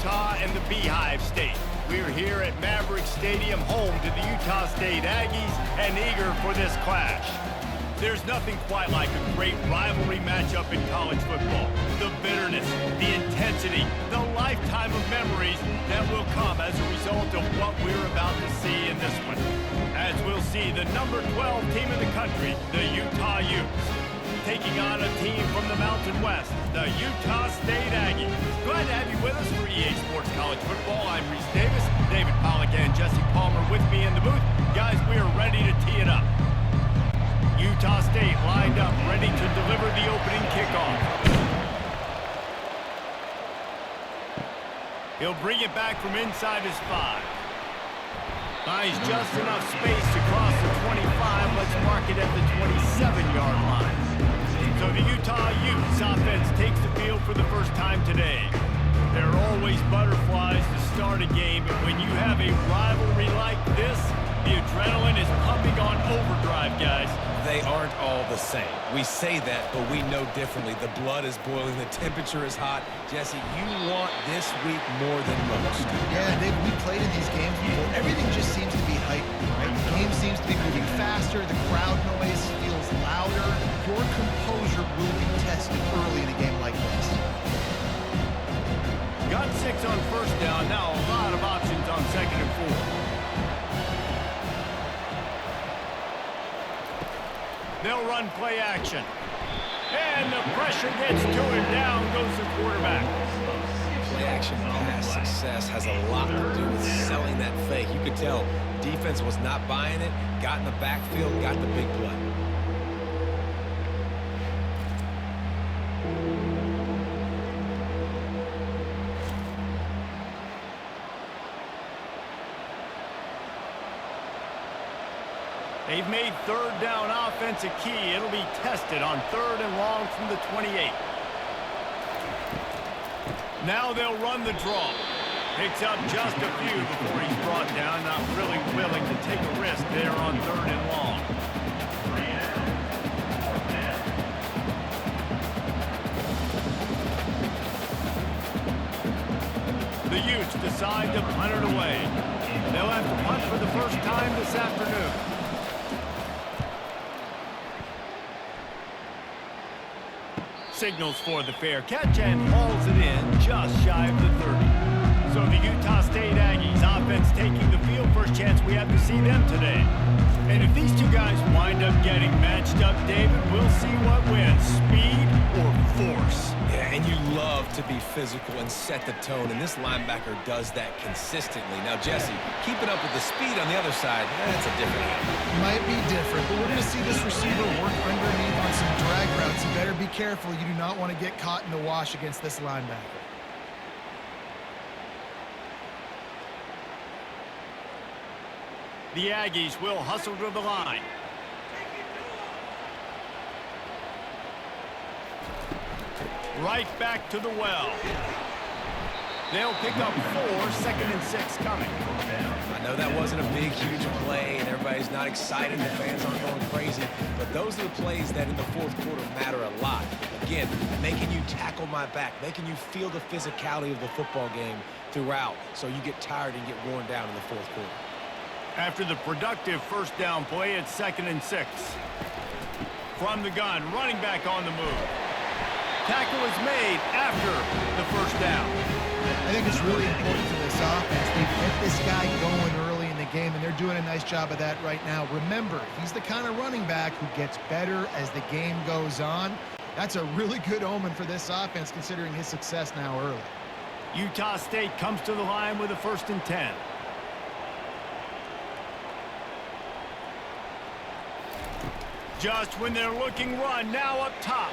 Utah and the Beehive State. We're here at Maverick Stadium, home to the Utah State Aggies, and eager for this clash. There's nothing quite like a great rivalry matchup in college football. The bitterness, the intensity, the lifetime of memories that will come as a result of what we're about to see in this one. As we'll see the number 12 team in the country, the Utah Utes, taking on a team from the Mountain West, the Utah State Aggies. Glad to have you with us for EA Sports College Football. I'm Reese Davis, David Pollack and Jesse Palmer with me in the booth. Guys, we are ready to tee it up. Utah State lined up, ready to deliver the opening kickoff. He'll bring it back from inside his 5. Finds just enough space to cross the 25. Let's mark it at the 27-yard line. So the Utah Utes offense takes the field for the first time today. There are always butterflies to start a game, but when you have a rivalry like this, the adrenaline is pumping on overdrive, guys. They aren't all the same. We say that, but we know differently. The blood is boiling. The temperature is hot. Jesse, you want this week more than most. Yeah, Dave, we played in these games before. Everything just seems to be heightened, right? The game seems to be moving faster. The crowd noise feels louder. Your composure will be tested early in a game like this. Got 6 on first down. Now a lot of options on 2nd and 4. They'll run play action. And the pressure gets to him. Down goes the quarterback. Play action pass success has a lot to do with selling that fake. You could tell defense was not buying it, got in the backfield, got the big play. They've made 3rd down offense a key. It'll be tested on 3rd and long from the 28. Now they'll run the draw. Picks up just a few before he's brought down. Not really willing to take a risk there on 3rd and long. The Utes decide to punt it away. They'll have to punt for the first time this afternoon. Signals for the fair catch and hauls it in just shy of the 30. So the Utah State Aggies offense taking the field. First chance we have to see them today. And if these two guys wind up getting matched up, David, we'll see what wins, speed or force. Yeah, and you love to be physical and set the tone, and this linebacker does that consistently. Now, Jesse, keeping up with the speed on the other side, that's a different animal. Might be different, but we're going to see this receiver work underneath on some drag routes. You better be careful. You do not want to get caught in the wash against this linebacker. The Aggies will hustle to the line. Right back to the well. They'll pick up 4, 2nd and 6 coming. I know that wasn't a big, huge play, and everybody's not excited. The fans aren't going crazy. But those are the plays that in the 4th quarter matter a lot. Again, making you tackle my back, making you feel the physicality of the football game throughout so you get tired and get worn down in the 4th quarter. After the productive first down play, it's 2nd and 6. From the gun, running back on the move. Tackle is made after the first down. I think it's really important for this offense. They get this guy going early in the game, and they're doing a nice job of that right now. Remember, he's the kind of running back who gets better as the game goes on. That's a really good omen for this offense, considering his success now early. Utah State comes to the line with a 1st and 10. Just when they're looking run, now up top.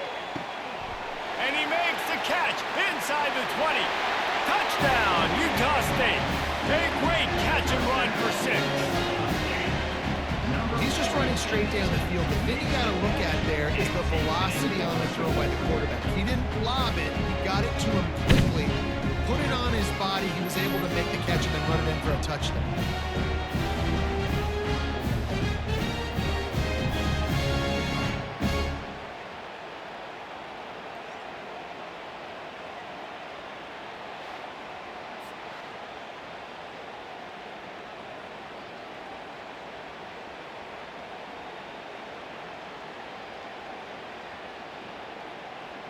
And he makes the catch inside the 20. Touchdown, Utah State. A great catch and run for 6. He's just running straight down the field. The thing you got to look at there is the velocity on the throw by the quarterback. He didn't lob it. He got it to him quickly, put it on his body. He was able to make the catch and then run it in for a touchdown.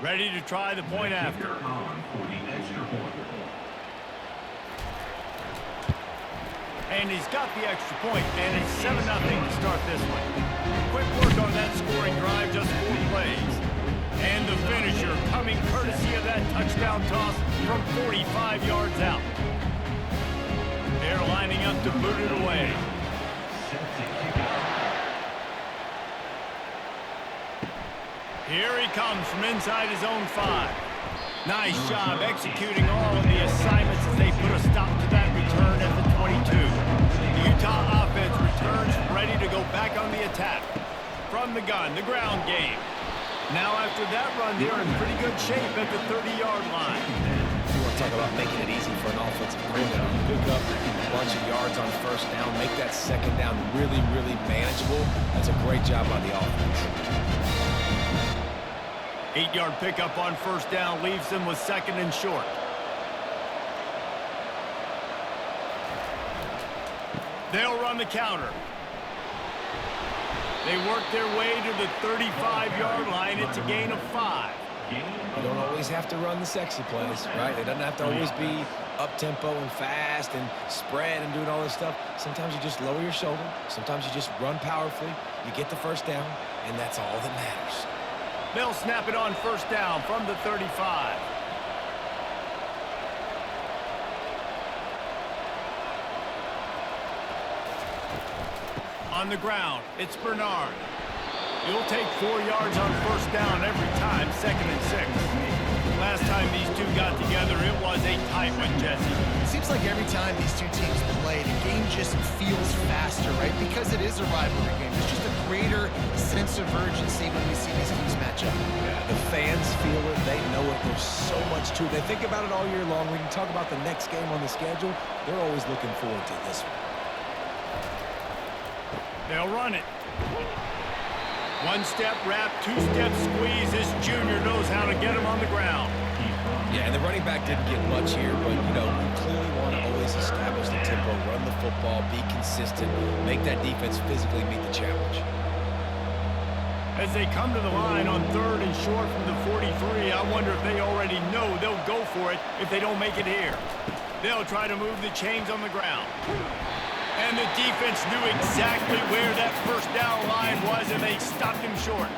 Ready to try the point after. And he's got the extra point, and it's 7-0 to start this one. Quick work on that scoring drive, just 4 plays. And the finisher coming courtesy of that touchdown toss from 45 yards out. They're lining up to boot it away. Here he comes from inside his own 5. Nice job executing all of the assignments as they put a stop to that return at the 22. The Utah offense returns ready to go back on the attack. From the gun, the ground game. Now after that run, they're in pretty good shape at the 30-yard line. You want to talk about making it easy for an offensive coordinator. Pick up a bunch of yards on first down, make that second down really, really manageable. That's a great job by the offense. 8-yard pickup on first down leaves them with 2nd and short. They'll run the counter. They work their way to the 35-yard line. It's a gain of 5. You don't always have to run the sexy plays, right? It doesn't have to always be up-tempo and fast and spread and doing all this stuff. Sometimes you just lower your shoulder. Sometimes you just run powerfully. You get the first down, and that's all that matters. They'll snap it on first down from the 35. On the ground, it's Bernard. He'll take 4 yards on first down every time, 2nd and 6. Last time these two got together, it was a tight one, Jesse. It seems like every time these two teams play, the game just feels faster, right? Because it is a rivalry game. There's just a greater sense of urgency when we see these teams match up. Yeah, the fans feel it. They know it. There's so much to it. They think about it all year long. When you talk about the next game on the schedule, they're always looking forward to this one. They'll run it. 1-step wrap, 2-step squeeze. This junior knows how to get him on the ground. Yeah, and the running back didn't get much here, but, you know, we clearly want to always establish the tempo, run the football, be consistent, make that defense physically meet the challenge. As they come to the line on 3rd and short from the 43, I wonder if they already know they'll go for it if they don't make it here. They'll try to move the chains on the ground. And the defense knew exactly where that first down line was, and they stopped him short.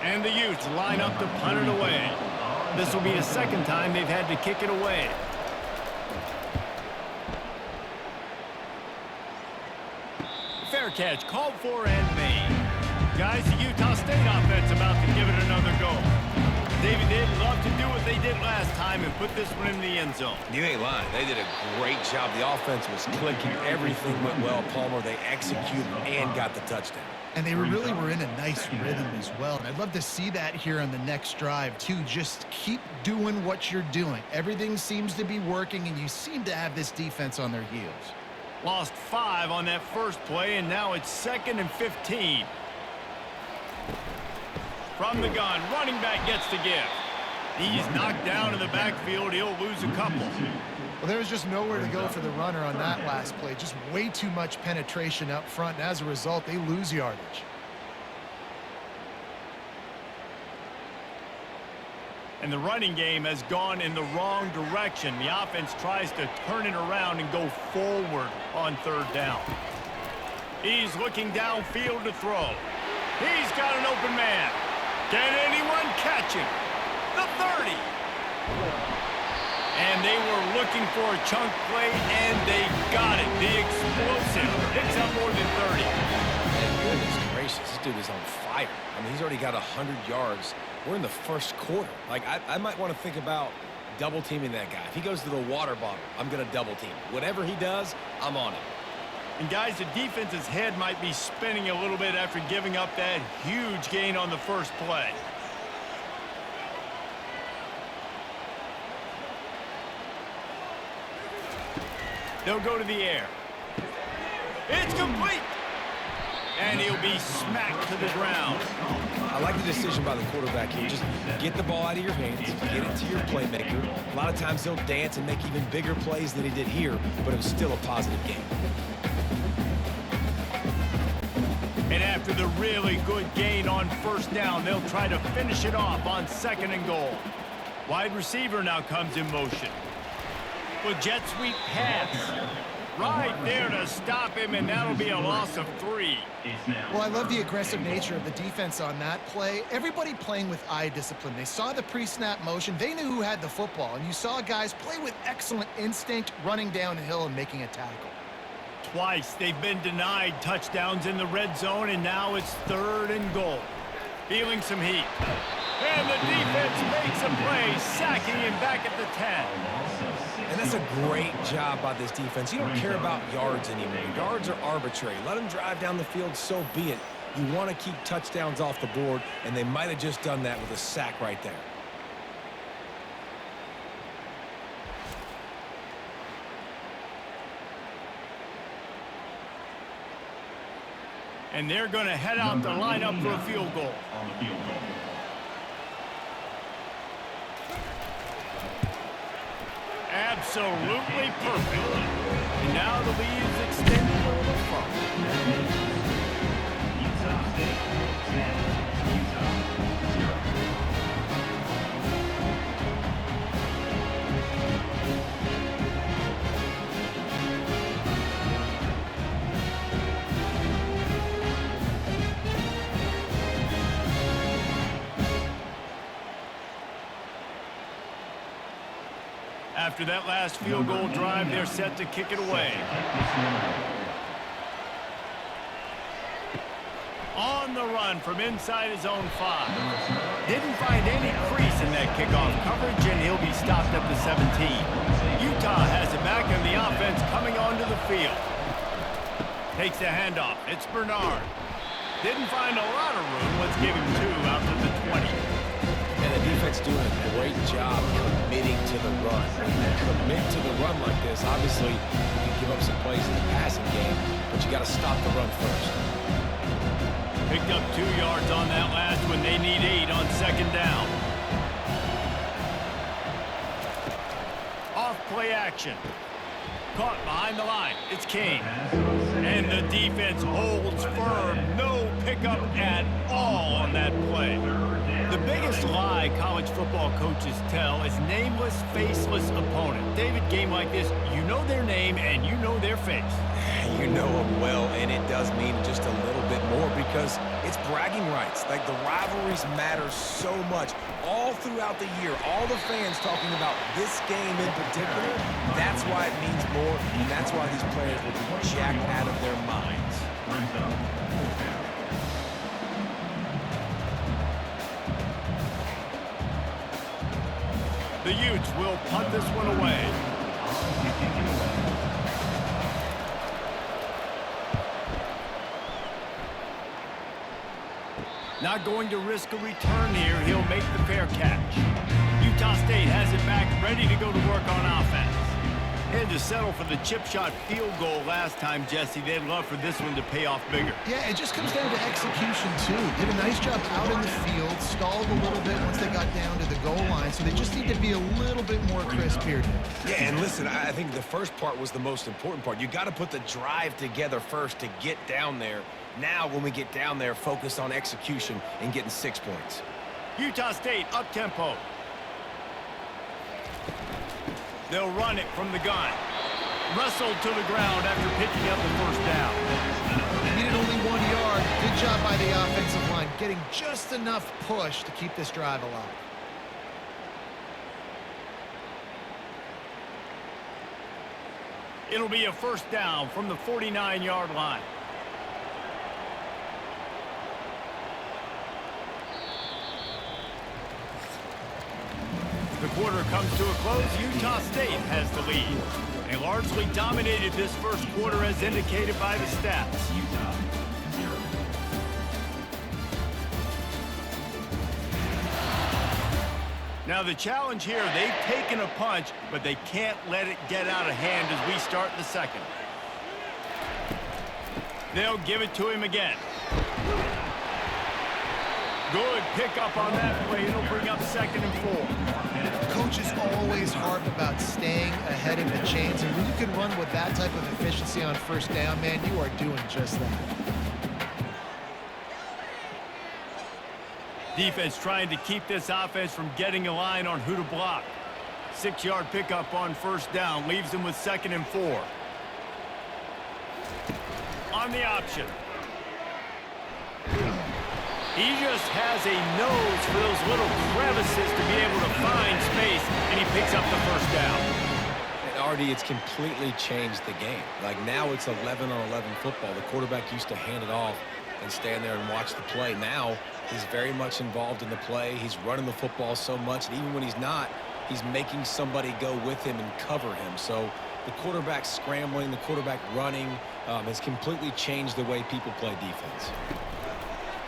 And the Utes line up to punt it away. This will be the 2nd time they've had to kick it away. Fair catch, called for and made. Guys, the Utah State offense about to give it another go. David, they'd love to do what they did last time and put this one in the end zone. You ain't lying. They did a great job. The offense was clicking. Everything went well. Palmer, they executed and got the touchdown. And they really were in a nice rhythm as well. And I'd love to see that here on the next drive, too. Just keep doing what you're doing. Everything seems to be working, and you seem to have this defense on their heels. Lost 5 on that first play, and now it's 2nd and 15. From the gun, running back gets the give. He's knocked down in the backfield. He'll lose a couple. Well, there was just nowhere to go for the runner on that last play. Just way too much penetration up front, and as a result, they lose yardage. And the running game has gone in the wrong direction. The offense tries to turn it around and go forward on 3rd down. He's looking downfield to throw. He's got an open man. Can anyone catch him? The 30. And they were looking for a chunk play, and they got it. The explosive picks up more than 30. And goodness gracious, this dude is on fire. I mean, he's already got 100 yards. We're in the first quarter. Like, I might want to think about double-teaming that guy. If he goes to the water bottle, I'm going to double-team. Whatever he does, I'm on it. And, guys, the defense's head might be spinning a little bit after giving up that huge gain on the first play. They'll go to the air. It's complete. And And he'll be smacked to the ground. I like the decision by the quarterback here. Just get the ball out of your hands, get it to your playmaker. A lot of times he'll dance and make even bigger plays than he did here, but it was still a positive game. And after the really good gain on first down, they'll try to finish it off on 2nd and goal. Wide receiver now comes in motion. With jet sweep pass. Right there to stop him, and that'll be a loss of 3. Well, I love the aggressive nature of the defense on that play. Everybody playing with eye discipline. They saw the pre-snap motion. They knew who had the football, and you saw guys play with excellent instinct, running downhill and making a tackle. Twice they've been denied touchdowns in the red zone, and now it's 3rd and goal. Feeling some heat. And the defense makes a play, sacking him back at the 10. And that's a great job by this defense. You don't care about yards anymore. Yards are arbitrary. Let them drive down the field, so be it. You want to keep touchdowns off the board, and they might have just done that with a sack right there. And they're going to head out to line up for a field goal. Absolutely perfect. And now the lead is extended a little further. Utah State 10, Utah 0. After that last field goal drive, they're set to kick it away. On the run from inside his own 5. Didn't find any crease in that kickoff coverage, and he'll be stopped at the 17. Utah has it back, and the offense coming onto the field. Takes the handoff. It's Bernard. Didn't find a lot of room. Let's give him 2 out to the 20. And the defense doing a great job committing to the run. When you commit to the run like this, obviously you can give up some plays in the passing game, but you got to stop the run first. Picked up 2 yards on that last one. They need 8 on 2nd down. Off play action. Caught behind the line. It's King. And the defense holds firm. No pickup at all on that play. The biggest lie college football coaches tell is nameless, faceless opponent. David, game like this, you know their name and you know their face. You know them well, and it does mean just a little bit more because it's bragging rights. Like, the rivalries matter so much all throughout the year. All the fans talking about this game in particular, that's why it means more, and that's why these players will be jacked out of their minds. The Utes will punt this one away. Not going to risk a return here. He'll make the fair catch. Utah State has it back, ready to go to work on offense. Had to settle for the chip shot field goal last time, Jesse. They'd love for this one to pay off bigger. Yeah, it just comes down to execution, too. Did a nice job out in the field, stalled a little bit once they got down to the goal line, so they just need to be a little bit more crisp here. Yeah, and listen, I think the first part was the most important part. You got to put the drive together first to get down there. Now, when we get down there, focus on execution and getting 6 points. Utah State up-tempo. They'll run it from the gun. Wrestled to the ground after picking up the first down. Needed only 1 yard. Good job by the offensive line, getting just enough push to keep this drive alive. It'll be a first down from the 49-yard line. The quarter comes to a close. Utah State has the lead. They largely dominated this first quarter as indicated by the stats. Utah 0. Now the challenge here, they've taken a punch, but they can't let it get out of hand as we start the second. They'll give it to him again. Good pickup on that play. It'll bring up 2nd and 4. Coaches always harp about staying ahead of the chains, and when you can run with that type of efficiency on 1st down, man, you are doing just that. Defense trying to keep this offense from getting a line on who to block. 6-yard pickup on 1st down leaves them with 2nd and 4. On the option. He just has a nose for those little crevices to be able to find space, and he picks up the 1st down. And RD, it's completely changed the game. Like now it's 11-on-11 football. The quarterback used to hand it off and stand there and watch the play. Now he's very much involved in the play. He's running the football so much, and even when he's not, he's making somebody go with him and cover him. So the quarterback scrambling, the quarterback running has completely changed the way people play defense.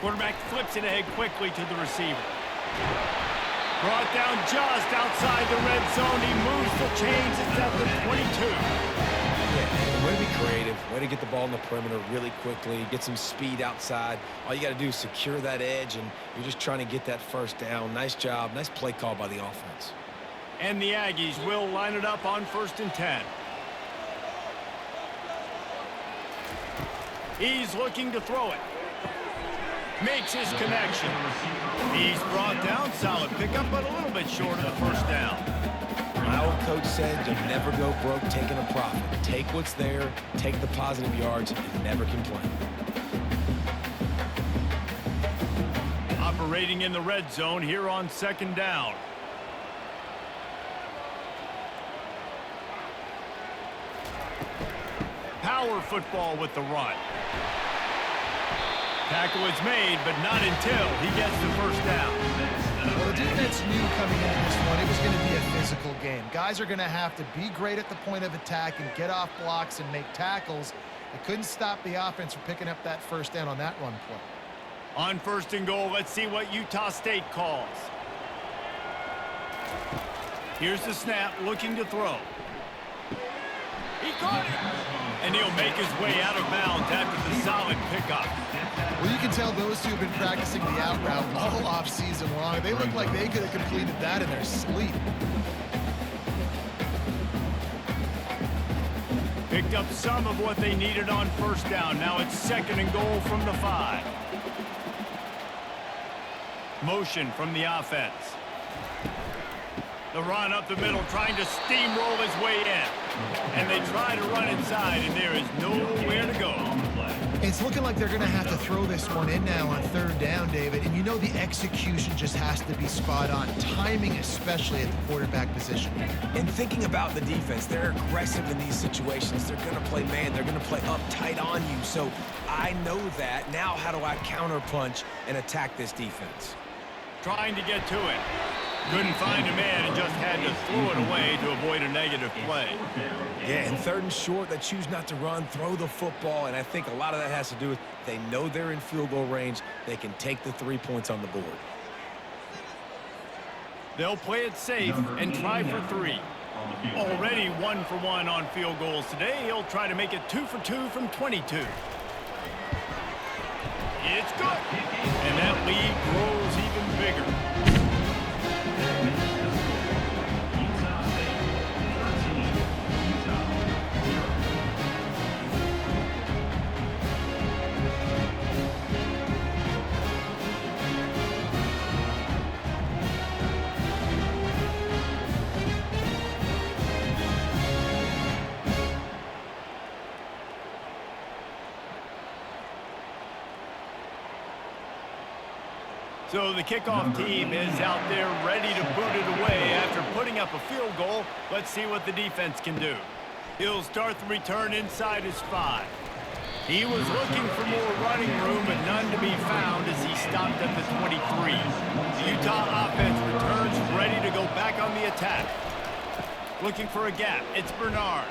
Quarterback flips it ahead quickly to the receiver. Brought down just outside the red zone. He moves the chains. It's at the 22. Yeah, way to be creative. Way to get the ball in the perimeter really quickly. Get some speed outside. All you got to do is secure that edge, and you're just trying to get that 1st down. Nice job. Nice play call by the offense. And the Aggies will line it up on 1st and 10. He's looking to throw it. Makes his connection. He's brought down. Solid pickup, but a little bit short of the 1st down. My old coach said you'll never go broke taking a profit. Take what's there, take the positive yards, and never complain. Operating in the red zone here on 2nd down. Power football with the run. Tackle is made, but not until he gets the 1st down. Well, the defense knew coming into this one it was going to be a physical game. Guys are going to have to be great at the point of attack and get off blocks and make tackles. They couldn't stop the offense from picking up that 1st down on that run play. On 1st and goal, let's see what Utah State calls. Here's the snap, looking to throw. He caught it! And he'll make his way out of bounds after the solid pickup. Well, you can tell those two have been practicing the out route all off-season long. They look like they could have completed that in their sleep. Picked up some of what they needed on 1st down. Now it's 2nd and goal from the 5. Motion from the offense. The run up the middle, trying to steamroll his way in. And they try to run inside, and there is nowhere to go. It's looking like they're going to have to throw this one in now on 3rd down, David. And you know the execution just has to be spot on. Timing, especially at the quarterback position. And thinking about the defense, they're aggressive in these situations. They're going to play man. They're going to play up tight on you. So I know that. Now how do I counterpunch and attack this defense? Trying to get to it. Couldn't find a man and just had to throw it away to avoid a negative play. Yeah, and 3rd and short, they choose not to run, throw the football, and I think a lot of that has to do with they know they're in field goal range. They can take the 3 points on the board. They'll play it safe and try for 3. Already 1 for 1 on field goals today. He'll try to make it 2 for 2 from 22. It's good. And that lead grows even bigger. So the kickoff team is out there ready to boot it away after putting up a field goal. Let's see what the defense can do. He'll start the return inside his 5. He was looking for more running room, but none to be found as he stopped at the 23. The Utah offense returns ready to go back on the attack. Looking for a gap. It's Bernard.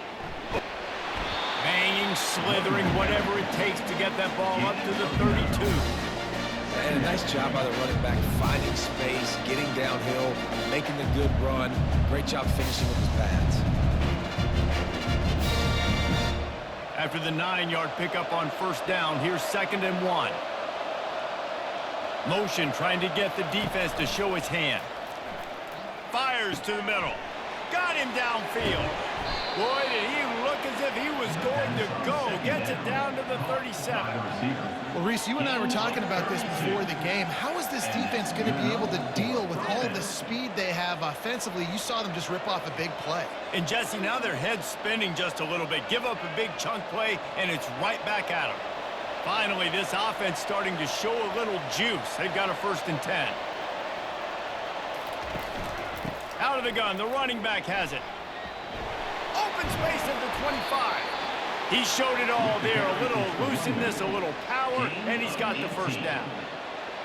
Banging, slithering, whatever it takes to get that ball up to the 32. And a nice job by the running back, finding space, getting downhill, making the good run. Great job finishing with his pads. After the 9-yard pickup on 1st down, here's 2nd and 1. Motion trying to get the defense to show his hand. Fires to the middle. Got him downfield. Boy, did he look as if he was going to go. Gets it down to the 37. Well, Reese, you and I were talking about this before the game. How is this defense going to be able to deal with all the speed they have offensively? You saw them just rip off a big play. And Jesse, now their head's spinning just a little bit. Give up a big chunk play, and it's right back at them. Finally, this offense starting to show a little juice. They've got a 1st and 10. Out of the gun, the running back has it. Open space at the 25. He showed it all there. A little looseness, a little power, and he's got the 1st down.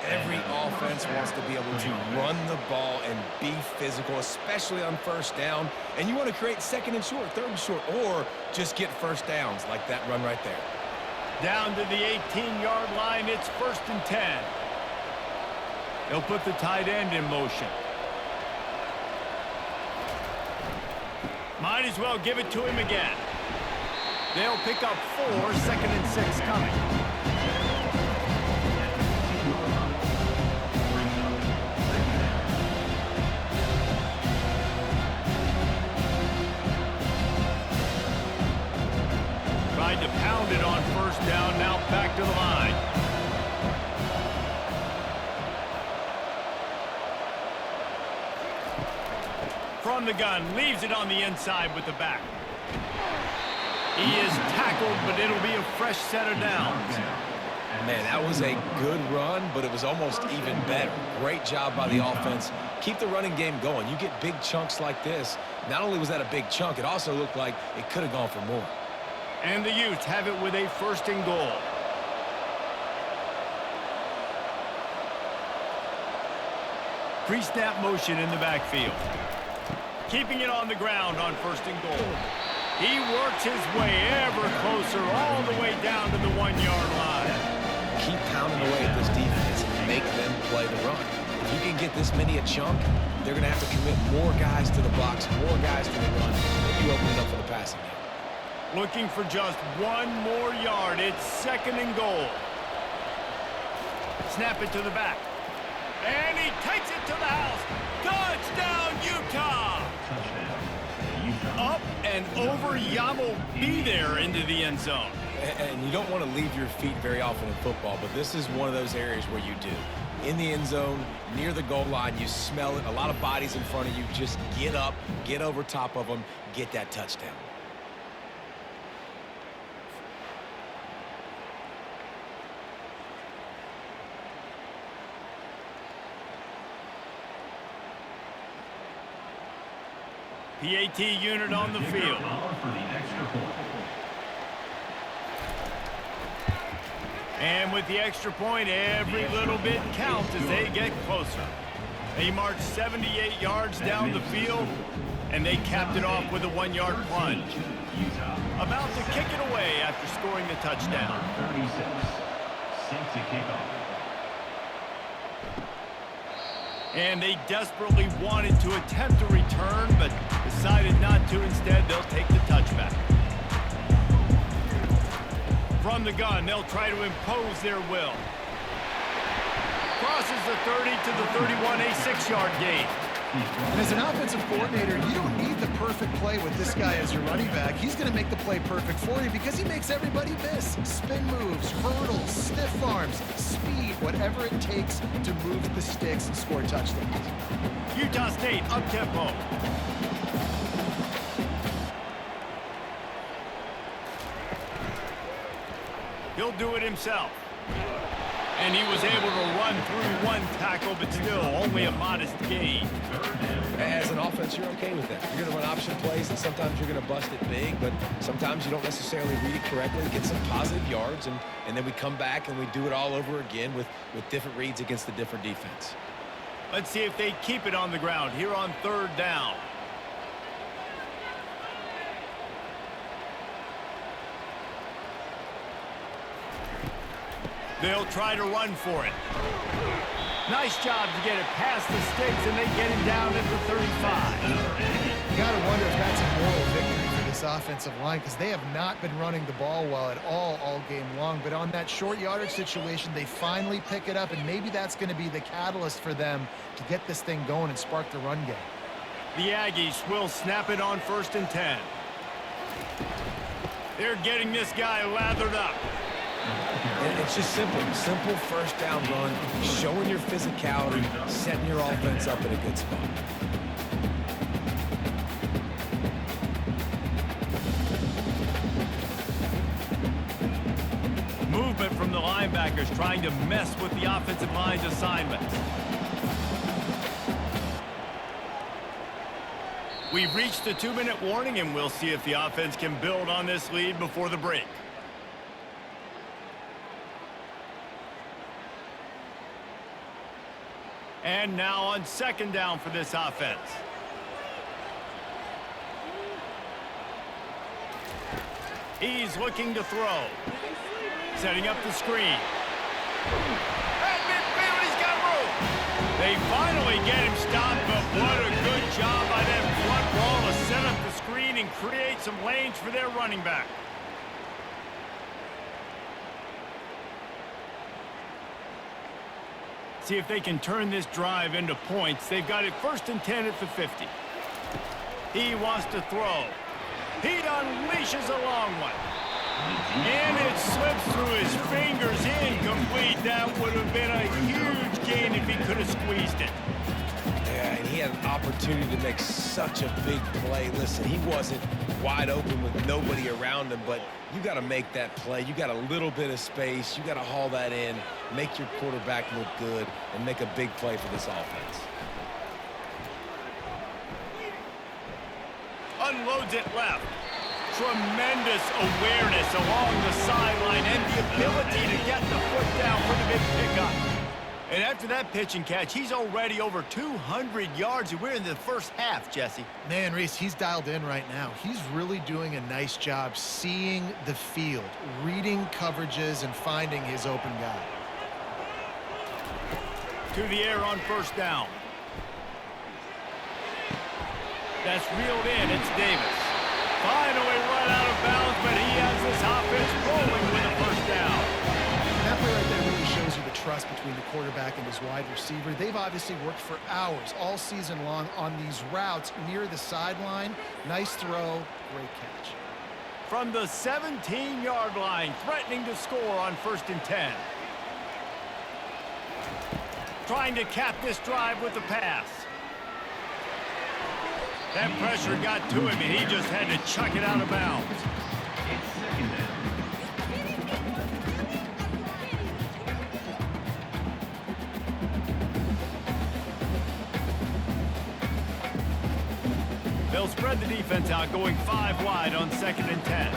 Every offense wants to be able to run the ball and be physical, especially on 1st down. And you want to create 2nd and short, 3rd and short, or just get 1st downs like that run right there. Down to the 18-yard line, it's 1st and 10. They'll put the tight end in motion. Might as well give it to him again. They'll pick up 4, 2nd and 6 coming. Tried to pound it on 1st down, now back to the line. From the gun, leaves it on the inside with the back. He is tackled, but it'll be a fresh set of downs. Man, that was a good run, but it was almost even better. Great job by the offense. Keep the running game going. You get big chunks like this. Not only was that a big chunk, it also looked like it could have gone for more. And the Utes have it with a 1st and goal. Pre-snap motion in the backfield. Keeping it on the ground on 1st and goal. He works his way ever closer all the way down to the 1-yard line. Keep pounding away at this defense and make them play the run. If you can get this many a chunk, they're going to have to commit more guys to the box, more guys to the run. You open it up for the passing game. Looking for just 1 more yard. It's 2nd and goal. Snap it to the back. And he takes it to the house. Touchdown, Utah! Up and over. Yamo be there into the end zone. And you don't want to leave your feet very often in football, but this is one of those areas where you do. In the end zone, near the goal line, you smell it. A lot of bodies in front of you. Just get up, get over top of them, get that touchdown. PAT unit on the field. And with the extra point, every little bit counts as they get closer. They march 78 yards down the field, and they capped it off with a 1-yard plunge. About to kick it away after scoring the touchdown. 36. Safety kickoff. And they desperately wanted to attempt a return, but decided not to. Instead, they'll take the touchback. From the gun, they'll try to impose their will. Crosses the 30 to the 31, a 6-yard gain. And as an offensive coordinator, you don't need the perfect play with this guy as your running back. He's going to make the play perfect for you because he makes everybody miss. Spin moves, hurdles, stiff arms, speed, whatever it takes to move the sticks and score touchdowns. Utah State up-tempo. He'll do it himself. And he was able to run through 1 tackle, but still only a modest gain. As an offense, you're okay with that. You're going to run option plays, and sometimes you're going to bust it big, but sometimes you don't necessarily read it correctly, get some positive yards, and then we come back and we do it all over again with different reads against the different defense. Let's see if they keep it on the ground here on 3rd down. They'll try to run for it. Nice job to get it past the sticks, and they get him down at the 35. You got to wonder if that's a moral victory for this this offensive line because they have not been running the ball well at all game long. But on that short yardage situation, they finally pick it up, and maybe that's going to be the catalyst for them to get this thing going and spark the run game. The Aggies will snap it on 1st and 10. They're getting this guy lathered up. And it's just simple first down run, showing your physicality, setting your offense up in a good spot. Movement from the linebackers trying to mess with the offensive line's assignments. We've reached the 2-minute warning, and we'll see if the offense can build on this lead before the break. And now on 2nd down for this offense. He's looking to throw. Setting up the screen. At midfield, he's got room. They finally get him stopped, but what a good job by that front wall to set up the screen and create some lanes for their running back. See if they can turn this drive into points. They've got it 1st and 10 at the 50. He wants to throw. He unleashes a long one. And it slips through his fingers, incomplete. That would have been a huge gain if he could have squeezed it. Yeah, and he had an opportunity to make such a big play. Listen, he wasn't wide open with nobody around him, but you got to make that play. You got a little bit of space. You got to haul that in, make your quarterback look good, and make a big play for this offense. Unloads it left. Tremendous awareness along the sideline and the ability to get the foot down for the big pickup. And after that pitch and catch, he's already over 200 yards, and we're in the first half, Jesse. Man, Reese, he's dialed in right now. He's really doing a nice job seeing the field, reading coverages, and finding his open guy. To the air on 1st down. That's reeled in. It's Davis. Finally run out of bounds, but he has this offense rolling with a 1st down. That play right there really shows you the trust between the quarterback and his wide receiver. They've obviously worked for hours all season long on these routes near the sideline. Nice throw, great catch. From the 17-yard line, threatening to score on 1st and 10. Trying to cap this drive with the pass. That pressure got to him, and he just had to chuck it out of bounds. It's 2nd down. They'll spread the defense out, going 5 wide on 2nd and 10.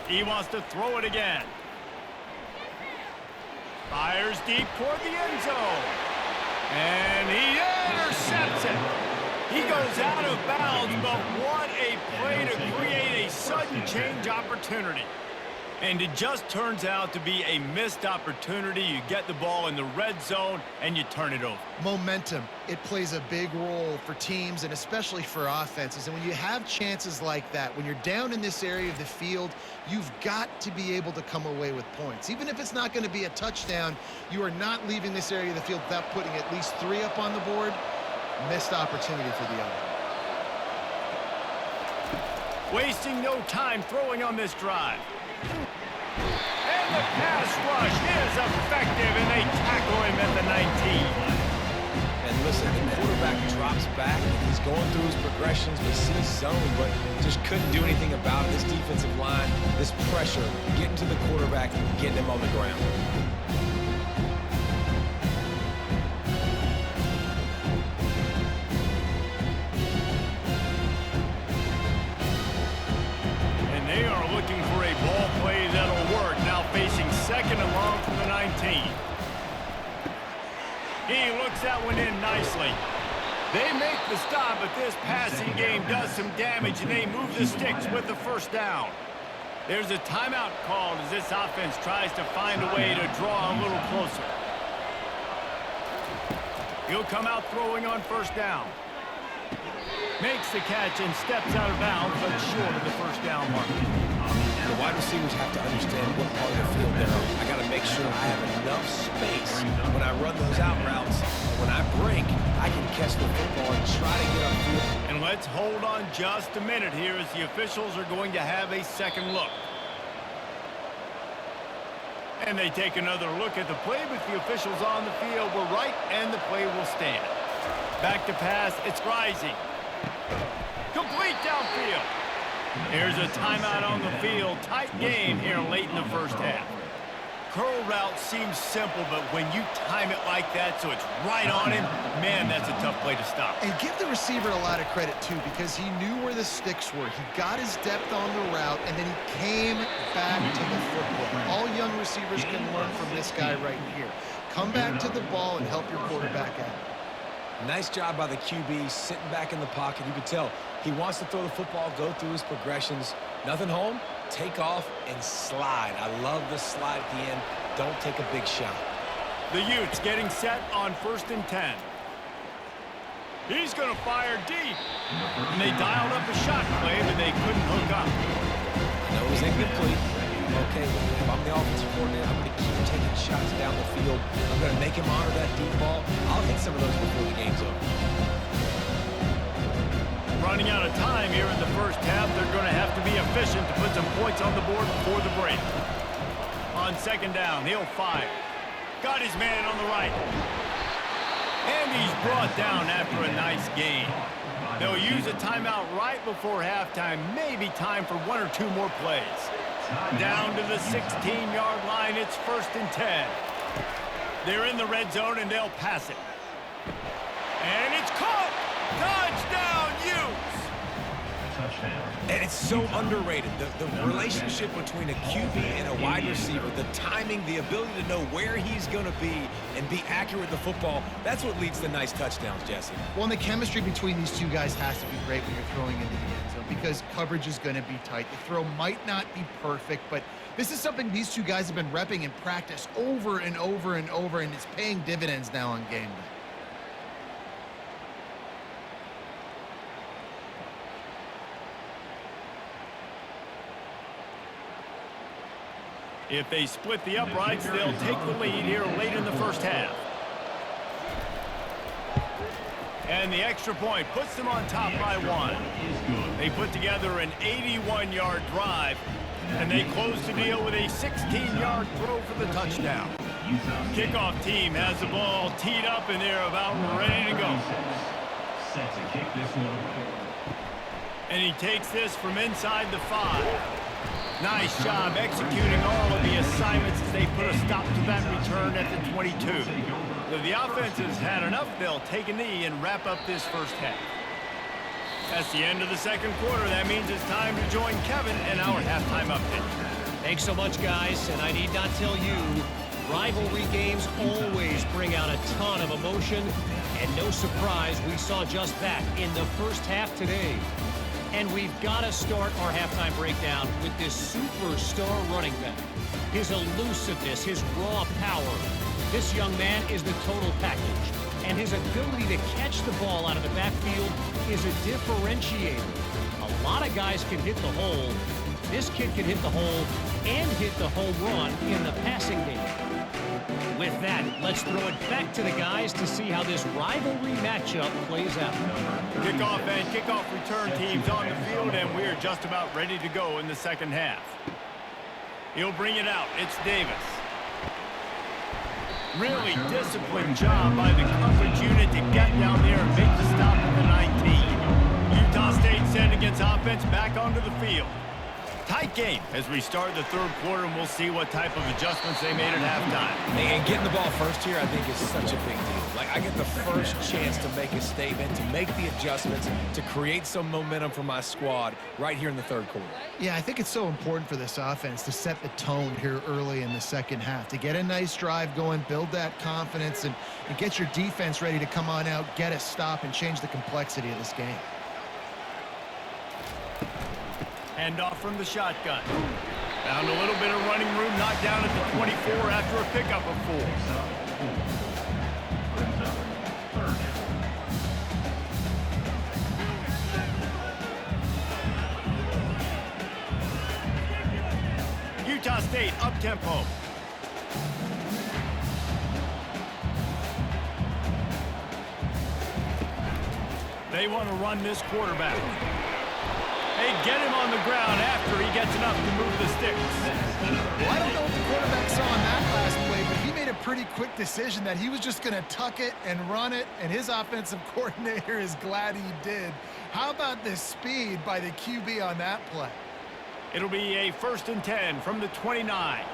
He wants to throw it again. Fires deep toward the end zone. And he intercepts it. He goes out of bounds, but what a play to create a sudden change opportunity. And it just turns out to be a missed opportunity. You get the ball in the red zone, and you turn it over. Momentum, it plays a big role for teams and especially for offenses. And when you have chances like that, when you're down in this area of the field, you've got to be able to come away with points. Even if it's not going to be a touchdown, you are not leaving this area of the field without putting at least 3 up on the board. Missed opportunity for the other. Wasting no time throwing on this drive. And the pass rush is effective, and they tackle him at the 19. And listen, the quarterback drops back, and he's going through his progressions, we see zone, but just couldn't do anything about it. This defensive line, this pressure, getting to the quarterback, getting him on the ground. They are looking for a ball play that'll work. Now facing 2nd and long from the 19. He looks that one in nicely. They make the stop, but this passing game does some damage, and they move the sticks with the 1st down. There's a timeout called as this offense tries to find a way to draw a little closer. He'll come out throwing on 1st down. Makes the catch and steps out of bounds, but short of the first down mark. The wide receivers have to understand what part of the field they're on. I got to make sure I have enough space when I run those out routes. And when I break, I can catch the football and try to get upfield. And let's hold on just a minute here as the officials are going to have a second look. And they take another look at the play, but the officials on the field were right, and the play will stand. Back to pass, it's Rising. Complete downfield. Here's a timeout on the field. Tight game here late in the first half. Curl route seems simple, but when you time it like that so it's right on him, man, that's a tough play to stop. And give the receiver a lot of credit, too, because he knew where the sticks were. He got his depth on the route, and then he came back to the football. All young receivers can learn from this guy right here. Come back to the ball and help your quarterback out. Nice job by the QB, sitting back in the pocket. You can tell he wants to throw the football, go through his progressions. Nothing home, take off, and slide. I love the slide at the end. Don't take a big shot. The Utes getting set on 1st and 10. He's going to fire deep. And they dialed up a shot play, but they couldn't hook up. No, it was incomplete. Okay, if I'm the offensive coordinator, I'm going to keep taking shots down the field. I'm going to make him honor that deep ball. I'll hit some of those before the game's over. Running out of time here in the first half, they're going to have to be efficient to put some points on the board before the break. On 2nd down, he'll fire. Got his man on the right. And he's brought down after a nice gain. They'll use a timeout right before halftime. Maybe time for 1 or 2 more plays. Down to the 16-yard line, it's 1st and 10. They're in the red zone, and they'll pass it. And it's caught! Touchdown, Utes! And it's so underrated. The relationship between a QB and a wide receiver, the timing, the ability to know where he's going to be and be accurate with the football, that's what leads to nice touchdowns, Jesse. Well, and the chemistry between these two guys has to be great when you're throwing into the end zone because coverage is going to be tight. The throw might not be perfect, but this is something these two guys have been repping in practice over and over and over, and it's paying dividends now on game day. If they split the uprights, they'll take the lead here late in the first half. And the extra point puts them on top by 1. They put together an 81-yard drive, and they close the deal with a 16-yard throw for the touchdown. Kickoff team has the ball teed up, and they're about ready to go. Set to kick this one. And he takes this from inside the 5. Nice job executing all of the assignments as they put a stop to that return at the 22. If the offense has had enough, they'll take a knee and wrap up this first half. That's the end of the second quarter. That means it's time to join Kevin in our halftime update. Thanks so much, guys, and I need not tell you, rivalry games always bring out a ton of emotion, and no surprise, we saw just that in the first half today. And we've got to start our halftime breakdown with this superstar running back. His elusiveness, his raw power. This young man is the total package. And his ability to catch the ball out of the backfield is a differentiator. A lot of guys can hit the hole. This kid can hit the hole and hit the home run in the passing game. With that, let's throw it back to the guys to see how this rivalry matchup plays out. Kickoff and kickoff return teams on the field, and we're just about ready to go in the second half. He'll bring it out. It's Davis. Really disciplined job by the coverage unit to get down there and make the stop at the 19. Utah State sending its offense back onto the field. Tight game as we start the third quarter, and we'll see what type of adjustments they made at halftime. And getting the ball first here, I think, is such a big deal. Like, I get the first chance to make a statement, to make the adjustments, to create some momentum for my squad right here in the third quarter. Yeah, I think it's so important for this offense to set the tone here early in the second half, to get a nice drive going, build that confidence, and get your defense ready to come on out, get a stop, and change the complexity of this game. Hand off from the shotgun. Found a little bit of running room, knocked down at the 24 after a pickup of 4. Utah State up-tempo. They want to run this quarterback. They get him on the ground after he gets enough to move the sticks. Well, I don't know what the quarterback saw on that last play, but he made a pretty quick decision that he was just going to tuck it and run it, and his offensive coordinator is glad he did. How about the speed by the QB on that play? It'll be a 1st and 10 from the 29.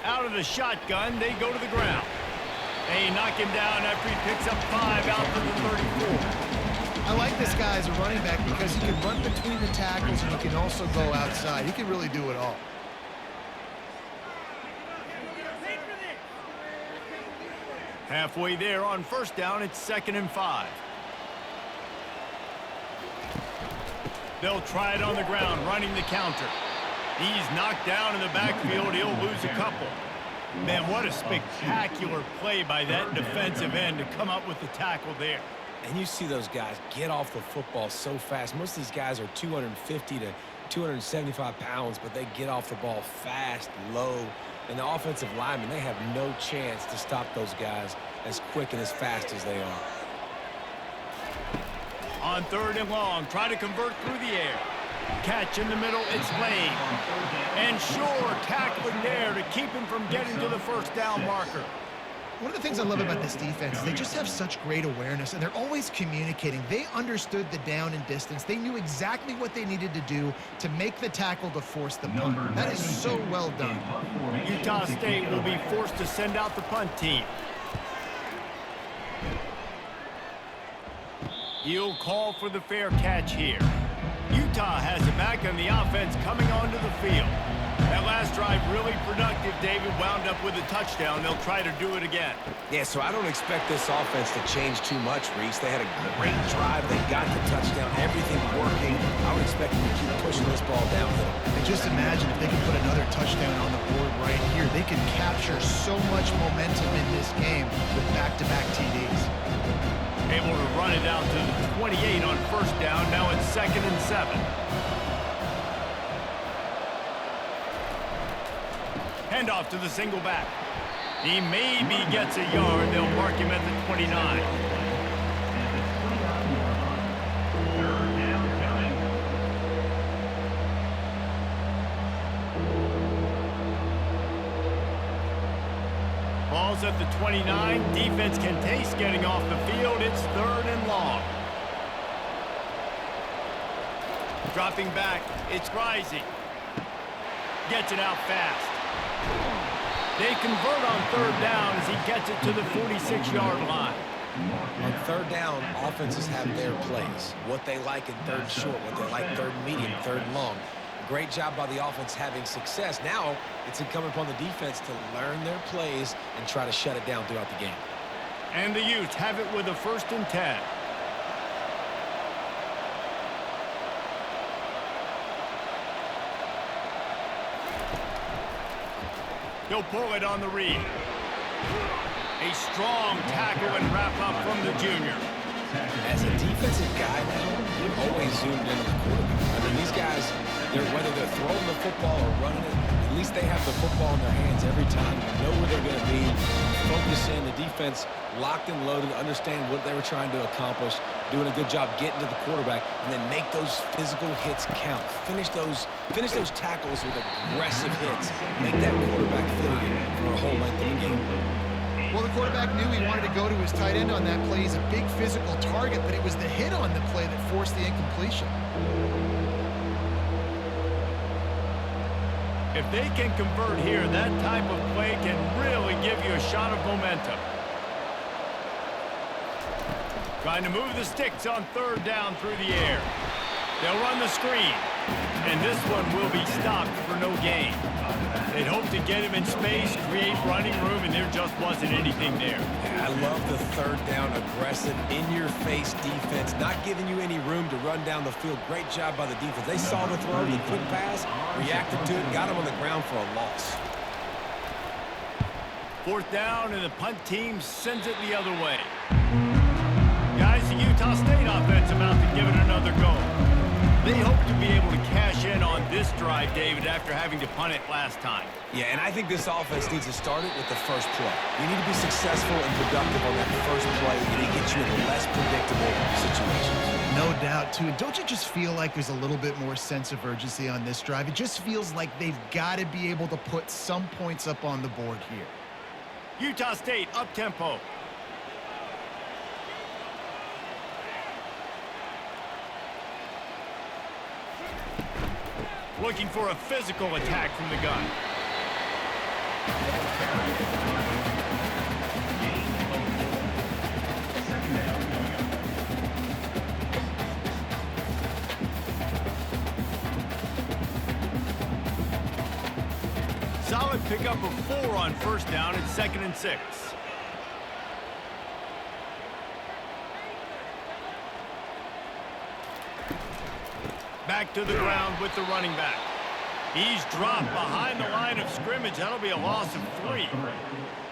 Out of the shotgun, they go to the ground. They knock him down after he picks up 5 out to the 34. I like this guy as a running back because he can run between the tackles and he can also go outside. He can really do it all. Halfway there on 1st down, it's 2nd and 5. They'll try it on the ground, running the counter. He's knocked down in the backfield. He'll lose a couple. Man, what a spectacular play by that defensive end to come up with the tackle there. And you see those guys get off the football so fast. Most of these guys are 250 to 275 pounds, but they get off the ball fast, low. And the offensive linemen, they have no chance to stop those guys as quick and as fast as they are. On 3rd and long, try to convert through the air. Catch in the middle, it's Lane. And Shore tackling there to keep him from getting to the 1st down marker. One of the things I love about this defense is they just have such great awareness, and they're always communicating. They understood the down and distance. They knew exactly what they needed to do to make the tackle to force the punt. That is so well done. Utah State will be forced to send out the punt team. He'll call for the fair catch here. Utah has it back on the offense coming onto the field. That last drive really productive. David wound up with a touchdown. They'll try to do it again. Yeah, so I don't expect this offense to change too much, Reese. They had a great drive. They got the touchdown. Everything working. I would expect them to keep pushing this ball downhill. And just imagine if they can put another touchdown on the board right here. They can capture so much momentum in this game with back-to-back TDs. Able to run it out to the 28 on 1st down. Now it's 2nd and 7. Handoff to the single back. He maybe gets a yard. They'll mark him at the 29. Ball's at the 29. Defense can taste getting off the field. It's 3rd and long. Dropping back. It's Rising. Gets it out fast. They convert on 3rd down as he gets it to the 46-yard line. On 3rd down, offenses have their plays. What they like in 3rd short, what they like 3rd medium, 3rd long. Great job by the offense having success. Now it's incumbent upon the defense to learn their plays and try to shut it down throughout the game. And the Utes have it with a 1st and 10. He'll pull it on the read. A strong tackle and wrap up from the junior. As a defensive guy now, you're always zoomed into the quarterback. I mean, these guys, whether they're throwing the football or running it, at least they have the football in their hands every time. You know where they're going to be. Focus in. The defense locked and loaded, understand what they were trying to accomplish, doing a good job getting to the quarterback, and then make those physical hits count. Finish those tackles with aggressive hits. Make that quarterback feel you for a whole length of the game. Well, the quarterback knew he wanted to go to his tight end on that play. He's a big physical target, but it was the hit on the play that forced the incompletion. If they can convert here, that type of play can really give you a shot of momentum. Trying to move the sticks on 3rd down through the air. They'll run the screen, and this one will be stopped for no gain. They'd hope to get him in space, create running room, and there just wasn't anything there. Yeah, I love the 3rd down aggressive, in-your-face defense, not giving you any room to run down the field. Great job by the defense. They saw the throw, the quick pass, reacted to it, got him on the ground for a loss. 4th down, and the punt team sends it the other way. Guys, the Utah State offense about to give it another go. They hope to be able to cash in on this drive, David, after having to punt it last time. Yeah, and I think this offense needs to start it with the first play. You need to be successful and productive on that first play, and it gets you in less predictable situations. No doubt, too. Don't you just feel like there's a little bit more sense of urgency on this drive? It just feels like they've got to be able to put some points up on the board here. Utah State up-tempo. Looking for a physical attack from the gun. Solid pickup of 4 on 1st down at 2nd and 6. Back to the ground with the running back. He's dropped behind the line of scrimmage. That'll be a loss of 3.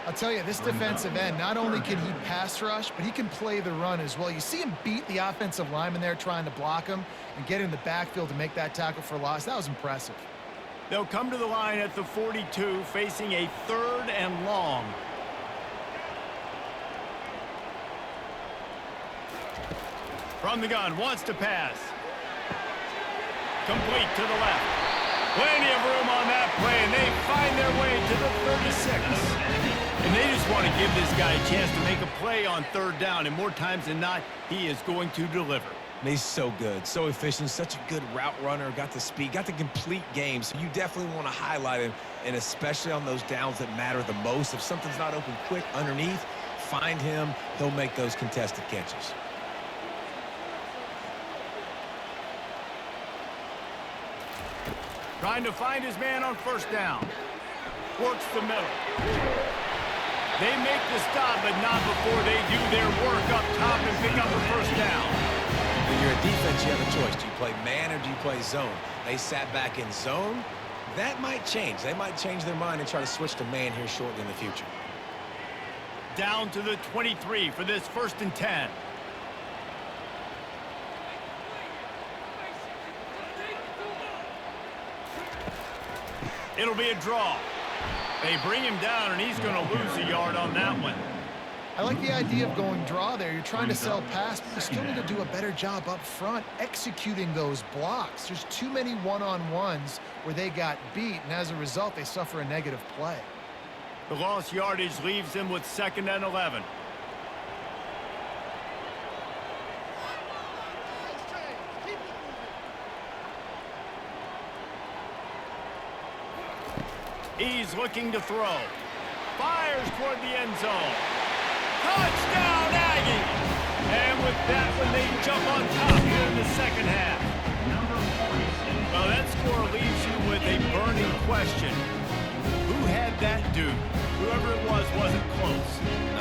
I'll tell you, this defensive end, not only can he pass rush, but he can play the run as well. You see him beat the offensive lineman there trying to block him and get in the backfield to make that tackle for loss. That was impressive. They'll come to the line at the 42, facing a 3rd and long. From the gun, wants to pass. Complete to the left. Plenty of room on that play, and they find their way to the 36. And they just want to give this guy a chance to make a play on 3rd down, and more times than not, he is going to deliver. And he's so good, so efficient, such a good route runner, got the speed, got the complete game. So you definitely want to highlight him, and especially on those downs that matter the most. If something's not open quick underneath, find him. He'll make those contested catches. Trying to find his man on 1st down. Works the middle. They make the stop, but not before they do their work up top and pick up a 1st down. When you're a defense, you have a choice. Do you play man or do you play zone? They sat back in zone. That might change. They might change their mind and try to switch to man here shortly in the future. Down to the 23 for this 1st and 10. It'll be a draw. They bring him down, and he's going to lose a yard on that one. I like the idea of going draw there. You're trying to sell pass, but you still need to do a better job up front executing those blocks. There's too many one-on-ones where they got beat, and as a result, they suffer a negative play. The lost yardage leaves them with 2nd and 11. He's looking to throw. Fires toward the end zone. Touchdown, Aggie! And with that one, they jump on top here in the 2nd half. Well, that score leaves you with a burning question. Who had that dude? Whoever it was wasn't close.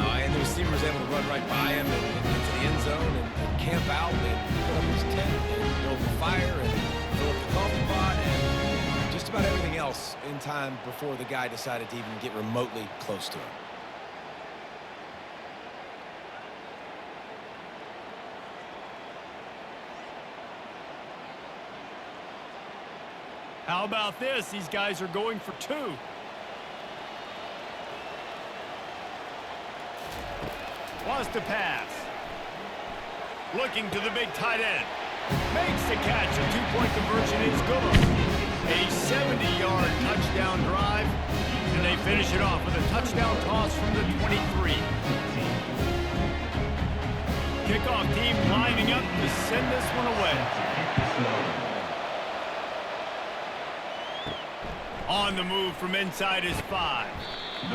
No, and the receiver was able to run right by him and into the end zone and camp out and put up his tent and build the fire and fill up the coffee pot and just about everything else in time before the guy decided to even get remotely close to him. How about this? These guys are going for 2. Wants to pass. Looking to the big tight end. Makes the catch. A 2-point conversion is good. A 70-yard touchdown drive. And they finish it off with a touchdown toss from the 23. Kickoff team lining up to send this one away. On the move from inside his 5.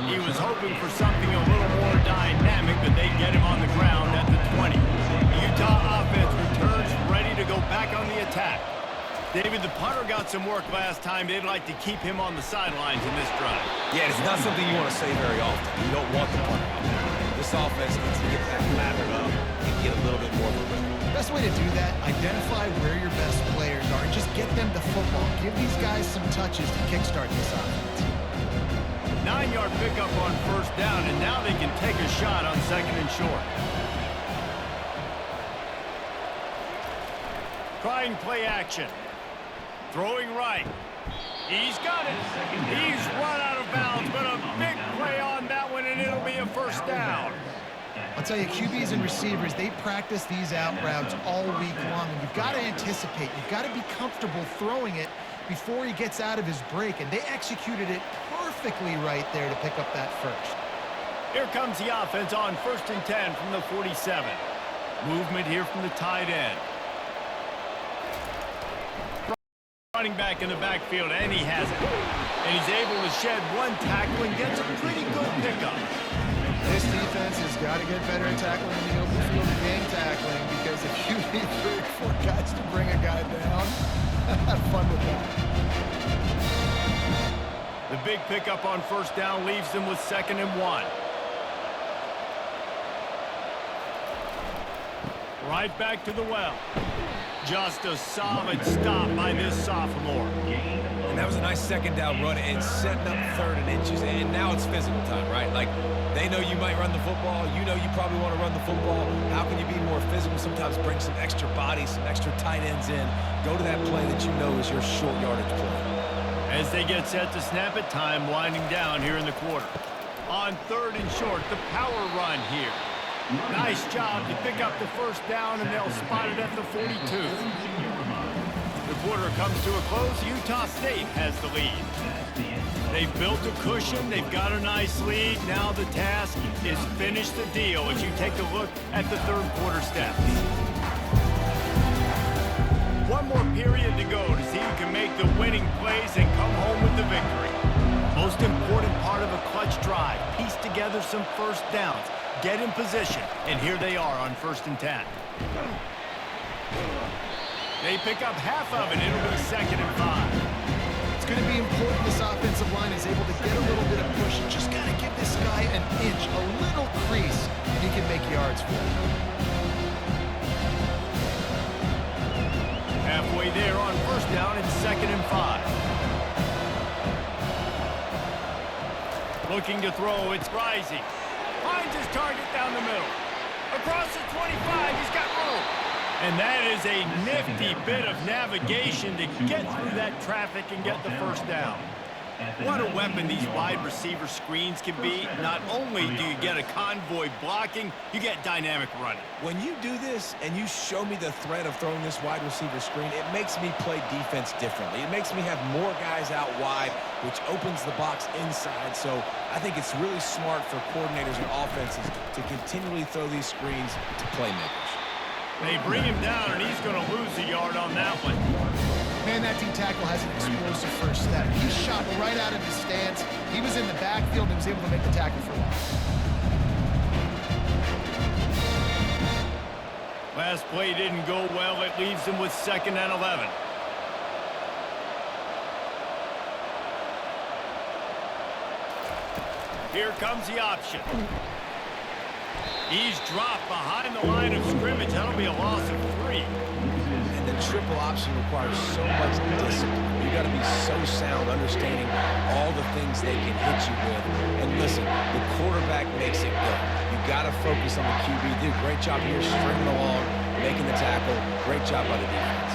He was hoping for something a little more dynamic, but they get him on the ground at the 20. The Utah offense returns ready to go back on the attack. David, the punter got some work last time. They'd like to keep him on the sidelines in this drive. Yeah, it's not something you want to say very often. You don't want the punter out there. This offense needs to get that lathered up and get a little bit more of a rhythm. Best way to do that, identify where your best players are and just get them the football. Give these guys some touches to kickstart this offense. 9-yard pickup on first down, and now they can take a shot on second and short. Trying play action. Throwing right. He's got it. He's run out of bounds, but a big play on that one, and it'll be a first down. I'll tell you, QBs and receivers, they practice these out routes all week long, and you've got to anticipate. You've got to be comfortable throwing it before he gets out of his break, and they executed it perfectly right there to pick up that first. Here comes the offense on 1st and 10 from the 47. Movement here from the tight end. Running back in the backfield, and he has it. And he's able to shed one tackle and gets a pretty good pickup. This defense has got to get better at tackling in the open field and game tackling, because if you need 3 or 4 guys to bring a guy down, have fun with that. The big pickup on first down leaves them with 2nd and 1. Right back to the well. Just a solid stop by this sophomore. And that was a nice second down run and setting up 3rd and inches. And now it's physical time, right? Like, they know you might run the football. You know you probably want to run the football. How can you be more physical? Sometimes bring some extra bodies, some extra tight ends in. Go to that play that you know is your short yardage play. As they get set to snap it, time winding down here in the quarter. On 3rd and short, the power run here. Nice job to pick up the first down, and they'll spot it at the 42. The quarter comes to a close. Utah State has the lead. They've built a cushion. They've got a nice lead. Now the task is finish the deal as you take a look at the 3rd quarter steps. One more period to go to see who can make the winning plays and come home with the victory. Most important part of a clutch drive. Piece together some first downs. Get in position, and here they are on 1st and 10. They pick up half of it. It'll be 2nd and 5. It's going to be important this offensive line is able to get a little bit of push. You just got to give this guy an inch, a little crease, and he can make yards for it. Halfway there on first down, it's 2nd and 5. Looking to throw, it's Rising. Finds his target down the middle. Across the 25, he's got room. And that is a nifty bit of navigation to get through that traffic and get the first down. What a weapon these wide receiver screens can be. Not only do you get a convoy blocking, you get dynamic running. When you do this and you show me the threat of throwing this wide receiver screen, it makes me play defense differently. It makes me have more guys out wide, which opens the box inside. So I think it's really smart for coordinators and offenses to continually throw these screens to playmakers. They bring him down, and he's going to lose a yard on that one. Man, that D tackle has an explosive first step. He shot right out of his stance. He was in the backfield and was able to make the tackle for loss. Last play didn't go well. It leaves him with 2nd and 11. Here comes the option. He's dropped behind the line of scrimmage. That'll be a loss of 3. And the triple option requires so much discipline. You got to be so sound, understanding all the things they can hit you with. And listen, the quarterback makes it go. You got to focus on the QB. Did a great job here stringing along, making the tackle. Great job by the defense.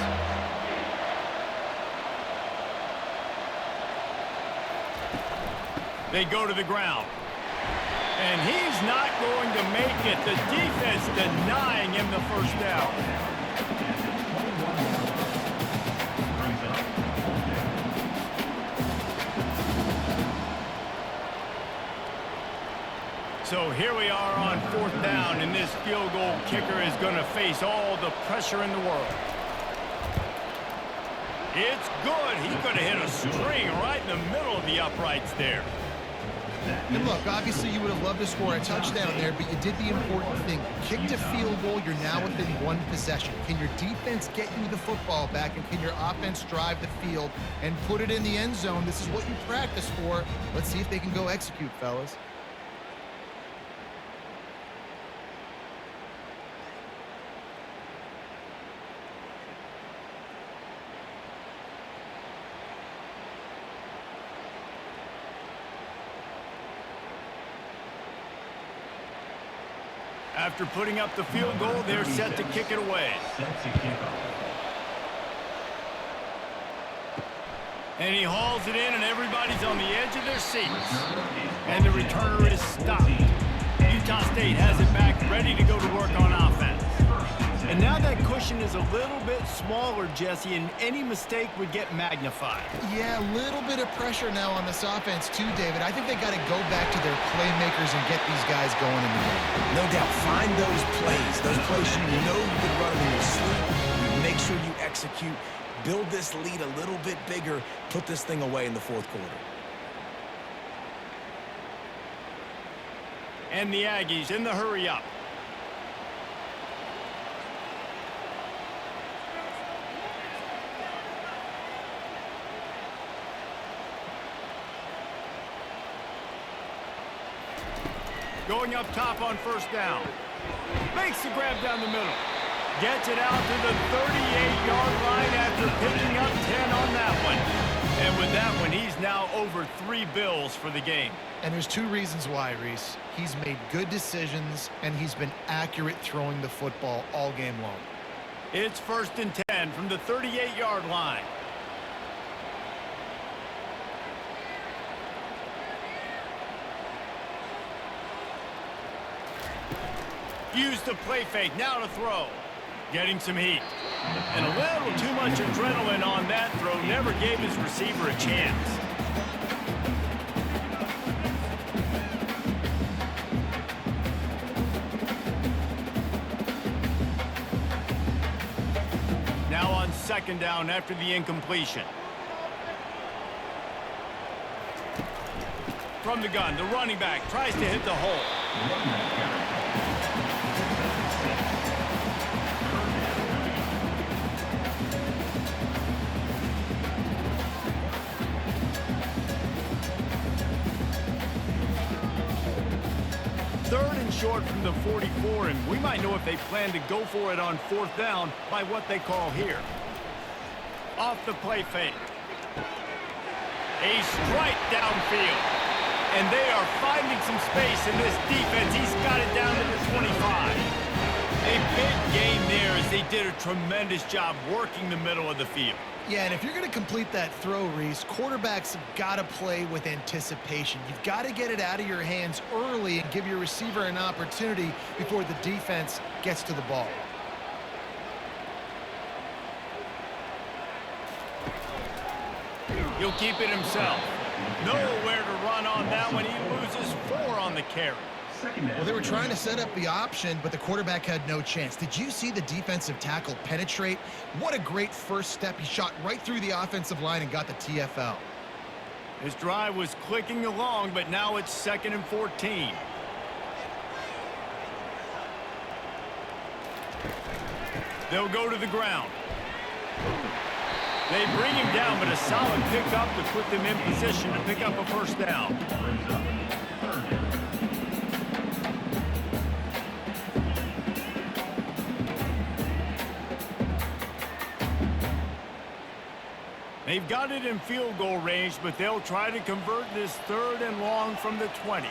They go to the ground. And he's not going to make it. The defense denying him the first down. So here we are on 4th down, and this field goal kicker is going to face all the pressure in the world. It's good. He's going to hit a string right in the middle of the uprights there. And look, obviously you would have loved to score a touchdown there, but you did the important thing. Kicked a field goal, you're now within 1 possession. Can your defense get you the football back, and can your offense drive the field and put it in the end zone? This is what you practice for. Let's see if they can go execute, fellas. After putting up the field goal, they're set to kick it away. Set to kick off. And he hauls it in, and everybody's on the edge of their seats. And the returner is stopped. Utah State has it back, ready to go to work on offense. And now that cushion is a little bit smaller, Jesse, and any mistake would get magnified. Yeah, a little bit of pressure now on this offense too, David. I think they got to go back to their playmakers and get these guys going in the game. No doubt. Find those plays you know you can run them in your sleep. Make sure you execute. Build this lead a little bit bigger. Put this thing away in the fourth quarter. And the Aggies in the hurry up. Going up top on first down. Makes the grab down the middle. Gets it out to the 38-yard line after picking up 10 on that one. And with that one, he's now over 3 bills for the game. And there's 2 reasons why, Reese. He's made good decisions, and he's been accurate throwing the football all game long. It's 1st and 10 from the 38-yard line. Use the play fake, now to throw. Getting some heat. And a little too much adrenaline on that throw never gave his receiver a chance. Now on 2nd down after the incompletion. From the gun, the running back tries to hit the hole. Third and short from the 44, and we might know if they plan to go for it on 4th down by what they call here. Off the play fake. A strike downfield. And they are finding some space in this defense. He's got it down to the 25. A big gain there as they did a tremendous job working the middle of the field. Yeah, and if you're going to complete that throw, Reese, quarterbacks have got to play with anticipation. You've got to get it out of your hands early and give your receiver an opportunity before the defense gets to the ball. He'll keep it himself. Nowhere to run on that one. He loses 4 on the carry. Well, they were trying to set up the option, but the quarterback had no chance. Did you see the defensive tackle penetrate? What a great first step. He shot right through the offensive line and got the TFL. His drive was clicking along, but now it's 2nd and 14. They'll go to the ground. They bring him down, but a solid pickup to put them in position to pick up a 1st down. They've got it in field goal range, but they'll try to convert this 3rd and long from the 20.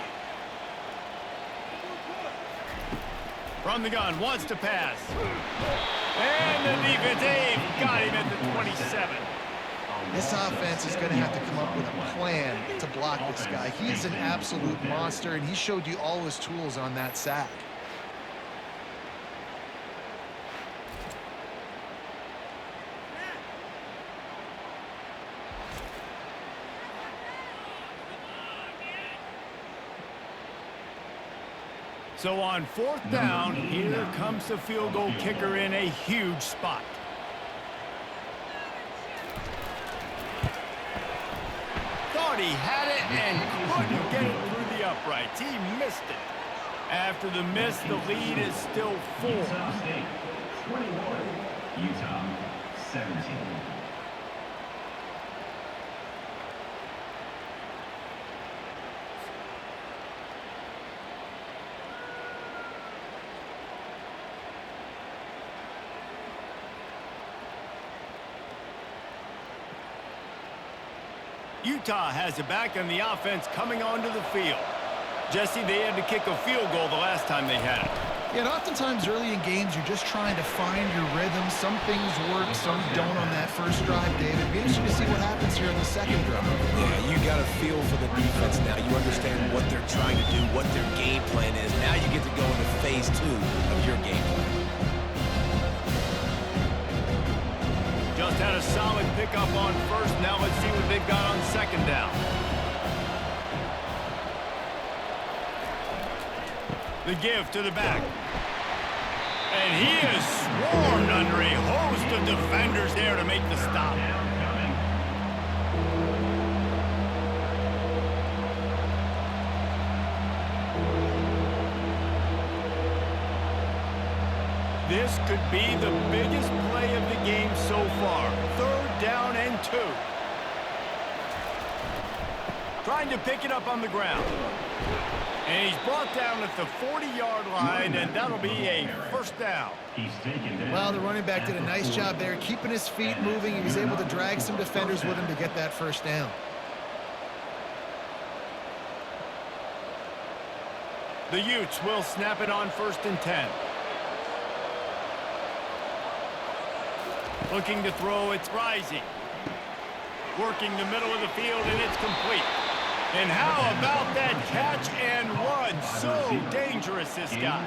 From the gun, wants to pass. And the defense, they've got him at the 27. This offense is going to have to come up with a plan to block this guy. He is an absolute monster, and he showed you all his tools on that sack. So on 4th down, here comes the field goal kicker in a huge spot. Thought he had it and couldn't get it through the uprights. He missed it. After the miss, the lead is still 4. Utah State 21, Utah 17. Utah has it back on the offense coming onto the field. Jesse, they had to kick a field goal the last time they had it. Yeah, and oftentimes early in games, you're just trying to find your rhythm. Some things work, some don't on that first drive, David. Be interesting to see what happens here in the second drive. Yeah, you got a feel for the defense now. You understand what they're trying to do, what their game plan is. Now you get to go into phase 2 of your game plan. Just had a solid pickup on first. Now let's see what they've got on second down. The give to the back. And he is swarmed under a host of defenders there to make the stop. This could be the biggest play of the game so far. 3rd down and 2. Trying to pick it up on the ground. And he's brought down at the 40-yard line, and that'll be a first down. Well, the running back did a nice job there, keeping his feet moving. He was able to drag some defenders with him to get that first down. The Utes will snap it on 1st and 10. Looking to throw, it's Rising. Working the middle of the field, and it's complete. And how about that catch and run? So dangerous, this guy.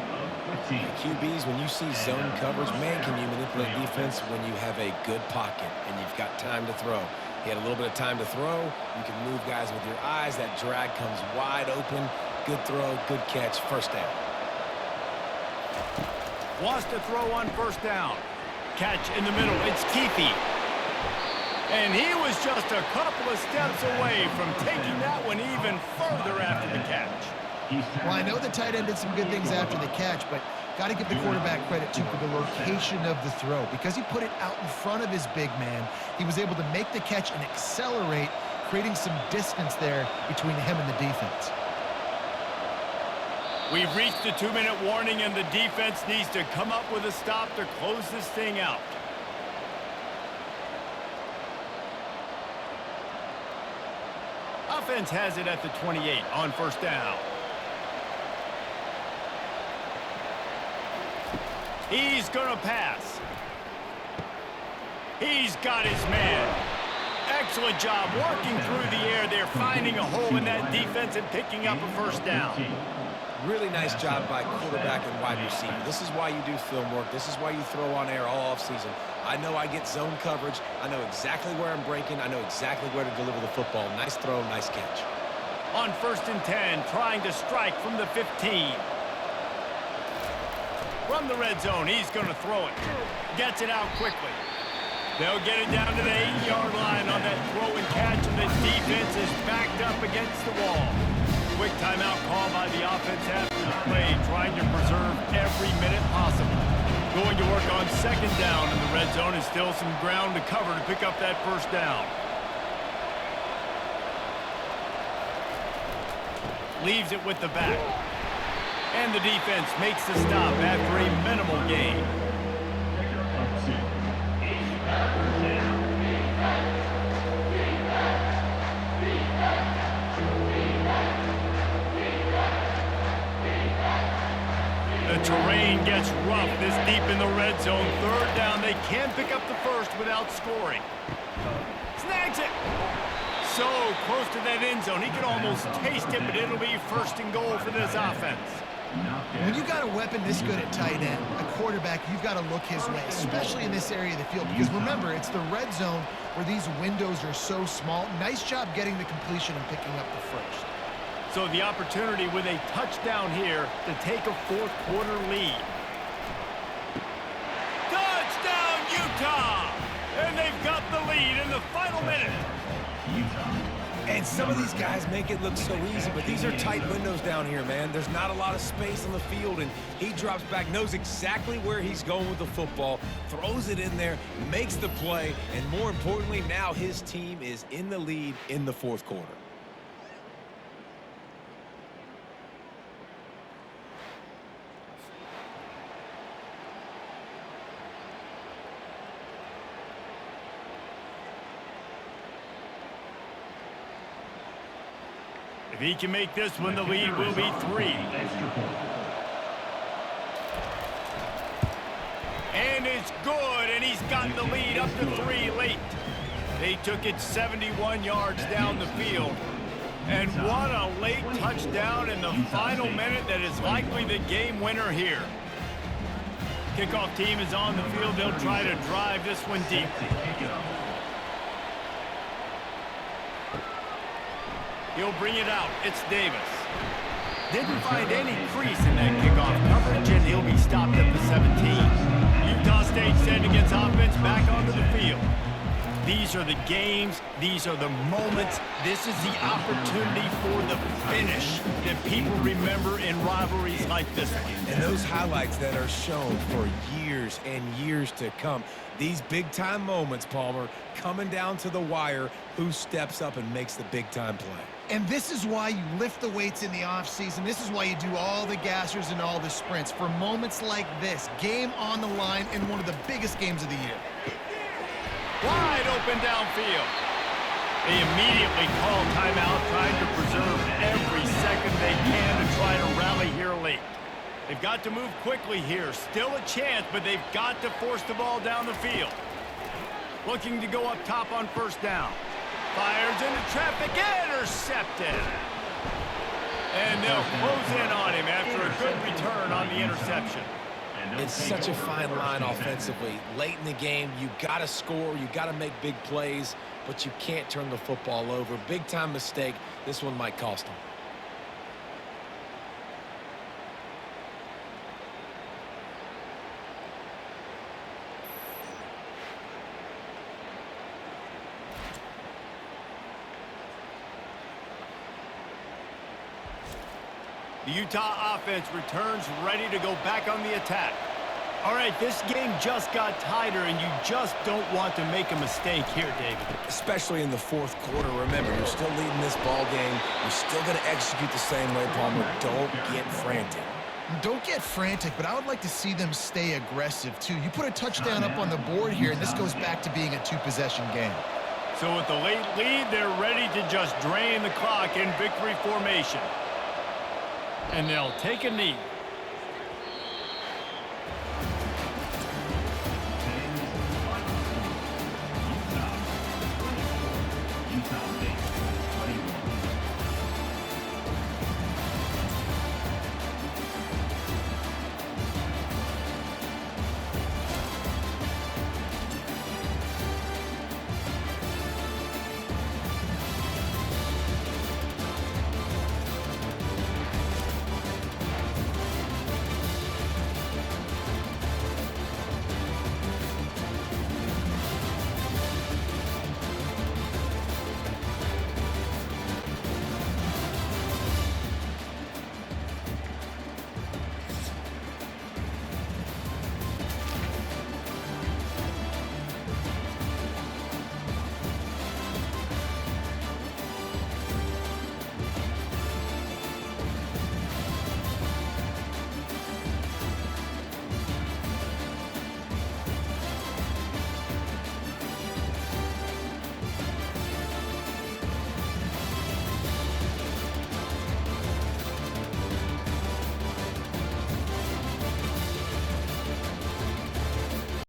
QBs, when you see zone coverage, man, can you manipulate defense when you have a good pocket and you've got time to throw. He had a little bit of time to throw. You can move guys with your eyes. That drag comes wide open. Good throw, good catch, first down. Wants to throw on 1st down. Catch in the middle, it's Keefe. And he was just a couple of steps away from taking that one even further after the catch. Well, I know the tight end did some good things after the catch, but got to give the quarterback credit, too, for the location of the throw. Because he put it out in front of his big man, he was able to make the catch and accelerate, creating some distance there between him and the defense. We've reached the 2-minute warning, and the defense needs to come up with a stop to close this thing out. Offense has it at the 28 on 1st down. He's going to pass. He's got his man. Excellent job working through the air there, finding a hole in that defense and picking up a first down. Really nice job by quarterback and wide receiver. This is why you do film work. This is why you throw on air all offseason. I know I get zone coverage. I know exactly where I'm breaking. I know exactly where to deliver the football. Nice throw, nice catch. On 1st and 10, trying to strike from the 15. From the red zone, he's going to throw it. Gets it out quickly. They'll get it down to the 8-yard line on that throw and catch, and the defense is backed up against the wall. Quick timeout call by the offense after the play, trying to preserve every minute possible. Going to work on 2nd down in the red zone, and still some ground to cover to pick up that first down. Leaves it with the back. And the defense makes the stop after a minimal gain. The terrain gets rough this deep in the red zone. 3rd down, they can pick up the first without scoring. Snags it. So close to that end zone, he could almost taste it, but it'll be 1st and goal for this offense. When you got a weapon this good at tight end, a quarterback, you've got to look his way, especially in this area of the field. Because remember, it's the red zone where these windows are so small. Nice job getting the completion and picking up the first. So the opportunity with a touchdown here to take a 4th quarter lead. Touchdown, Utah! And they've got the lead in the final minute. And some of these guys make it look so easy, but these are tight windows down here, man. There's not a lot of space on the field, and he drops back, knows exactly where he's going with the football, throws it in there, makes the play, and more importantly, now his team is in the lead in the 4th quarter. If he can make this one, the lead will be 3. and it's good, and he's got the lead up to 3 late. They took it 71 yards down the field. And what a late touchdown in the final minute that is likely the game winner here. Kickoff team is on the field. They'll try to drive this one deep. He'll bring it out. It's Davis. Didn't find any crease in that kickoff coverage, and he'll be stopped at the 17. Utah State sending its offense back onto the field. These are the games. These are the moments. This is the opportunity for the finish that people remember in rivalries like this one. And those highlights that are shown for years and years to come. These big-time moments, Palmer, coming down to the wire, who steps up and makes the big-time play. And this is why you lift the weights in the offseason. This is why you do all the gassers and all the sprints. For moments like this, game on the line in one of the biggest games of the year. Wide open downfield. They immediately call timeout, trying to preserve every second they can to try to rally here late. They've got to move quickly here. Still a chance, but they've got to force the ball down the field. Looking to go up top on first down. Fires into traffic, intercepted. And they'll close in on him after a good return on the interception. It's such a fine line offensively. Late in the game, you got to score, you got to make big plays, but you can't turn the football over. Big-time mistake. This one might cost them. The Utah offense returns ready to go back on the attack. All right, this game just got tighter, and you just don't want to make a mistake here, David. Especially in the fourth quarter. Remember, you're still leading this ball game. You're still going to execute the same way, Palmer. Don't get frantic. Don't get frantic, but I would like to see them stay aggressive, too. You put a touchdown up on the board here, and this goes back to being a two-possession game. So with the late lead, they're ready to just drain the clock in victory formation. And they'll take a knee.